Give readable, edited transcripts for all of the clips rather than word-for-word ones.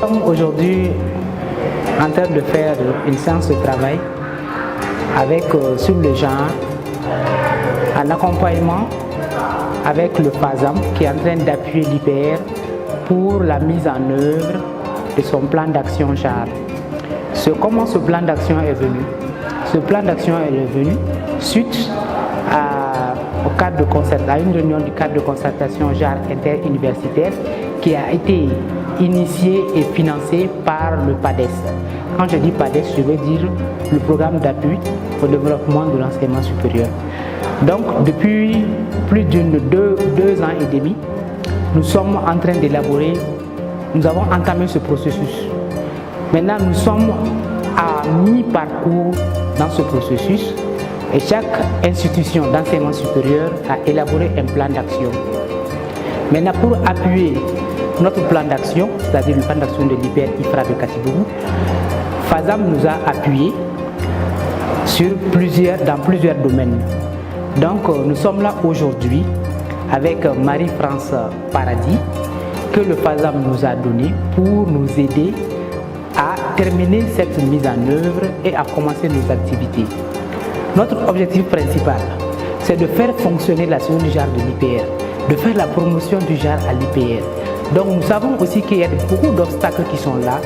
Nous sommes aujourd'hui en train de faire une séance de travail avec sur le genre, en accompagnement avec le FASAM qui est en train d'appuyer l'IPR pour la mise en œuvre de son plan d'action genre. Comment ce plan d'action est venu? Ce plan d'action est venu suite à une réunion du cadre de concertation genre interuniversitaire qui a été initié et financé par le PADES. Quand je dis PADES, je veux dire le programme d'appui au développement de l'enseignement supérieur. Donc, depuis plus de deux ans et demi, nous sommes en train d'élaborer, nous avons entamé ce processus. Maintenant, nous sommes à mi-parcours dans ce processus et chaque institution d'enseignement supérieur a élaboré un plan d'action. Maintenant, pour appuyer notre plan d'action, c'est-à-dire le plan d'action de l'IPR IFRA de Katibougou, FASAM nous a appuyés dans plusieurs domaines. Donc, nous sommes là aujourd'hui avec Marie-France Paradis, que le FASAM nous a donné pour nous aider à terminer cette mise en œuvre et à commencer nos activités. Notre objectif principal, c'est de faire fonctionner la cellule du genre de l'IPR, de faire la promotion du genre à l'IPR. Donc nous savons aussi qu'il y a beaucoup d'obstacles qui sont là,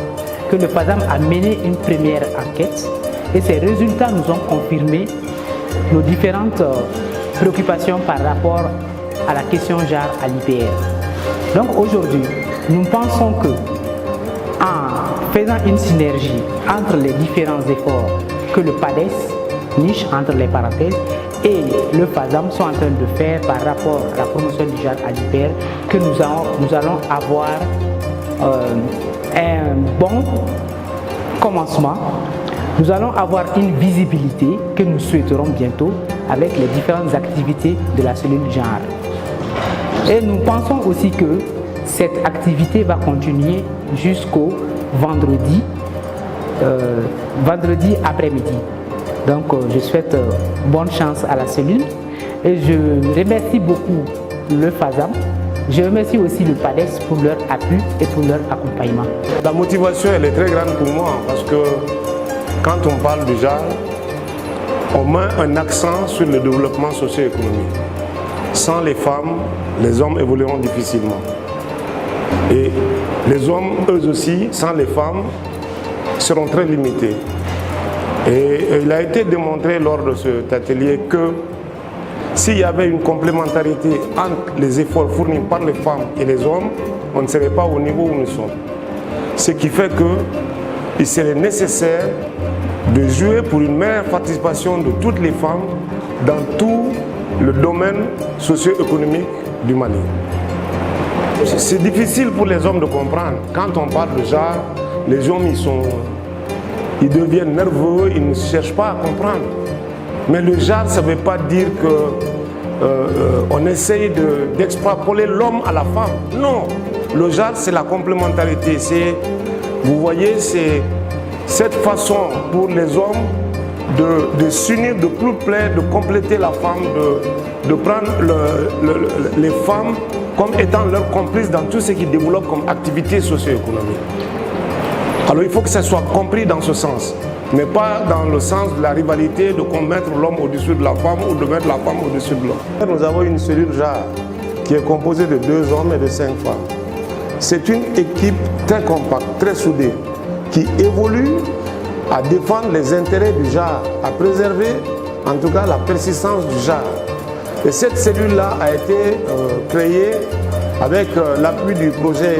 que le FASAM a mené une première enquête et ces résultats nous ont confirmé nos différentes préoccupations par rapport à la question genre à l'IPR. Donc aujourd'hui, nous pensons que en faisant une synergie entre les différents efforts que le PADES, niche entre les parenthèses, et le FASAM sont en train de faire par rapport à la promotion du genre à l'IPR, que nous allons avoir un bon commencement. Nous allons avoir une visibilité que nous souhaiterons bientôt avec les différentes activités de la cellule genre. Et nous pensons aussi que cette activité va continuer jusqu'au vendredi après-midi. Donc je souhaite bonne chance à la cellule et je remercie beaucoup le FASAM. Je remercie aussi le PADES pour leur appui et pour leur accompagnement. La motivation elle est très grande pour moi parce que quand on parle du genre, on met un accent sur le développement socio-économique. Sans les femmes, les hommes évolueront difficilement. Et les hommes, eux aussi, sans les femmes, seront très limités. Et il a été démontré lors de cet atelier que s'il y avait une complémentarité entre les efforts fournis par les femmes et les hommes, on ne serait pas au niveau où nous sommes. Ce qui fait qu'il serait nécessaire de jouer pour une meilleure participation de toutes les femmes dans tout le domaine socio-économique du Mali. C'est difficile pour les hommes de comprendre. Quand on parle de genre, les hommes ils deviennent nerveux, ils ne cherchent pas à comprendre. Mais le genre, ça ne veut pas dire qu'on essaye d'extrapoler l'homme à la femme. Non, le genre, c'est la complémentarité. Vous voyez, c'est cette façon pour les hommes de s'unir de plus près, de compléter la femme, de prendre les femmes comme étant leurs complices dans tout ce qu'ils développent comme activité socio-économique. Alors il faut que ça soit compris dans ce sens, mais pas dans le sens de la rivalité, de commettre l'homme au-dessus de la femme ou de mettre la femme au-dessus de l'homme. Nous avons une cellule genre qui est composée de 2 hommes et de 5 femmes. C'est une équipe très compacte, très soudée, qui évolue à défendre les intérêts du genre, à préserver en tout cas la persistance du genre. Et cette cellule-là a été créée avec l'appui du projet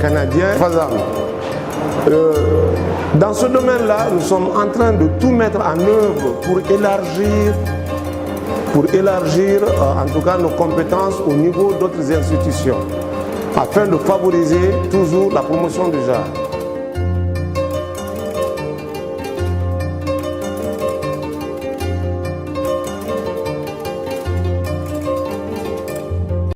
canadien FASAM. Dans ce domaine-là, nous sommes en train de tout mettre en œuvre pour élargir en tout cas nos compétences au niveau d'autres institutions, afin de favoriser toujours la promotion du genre.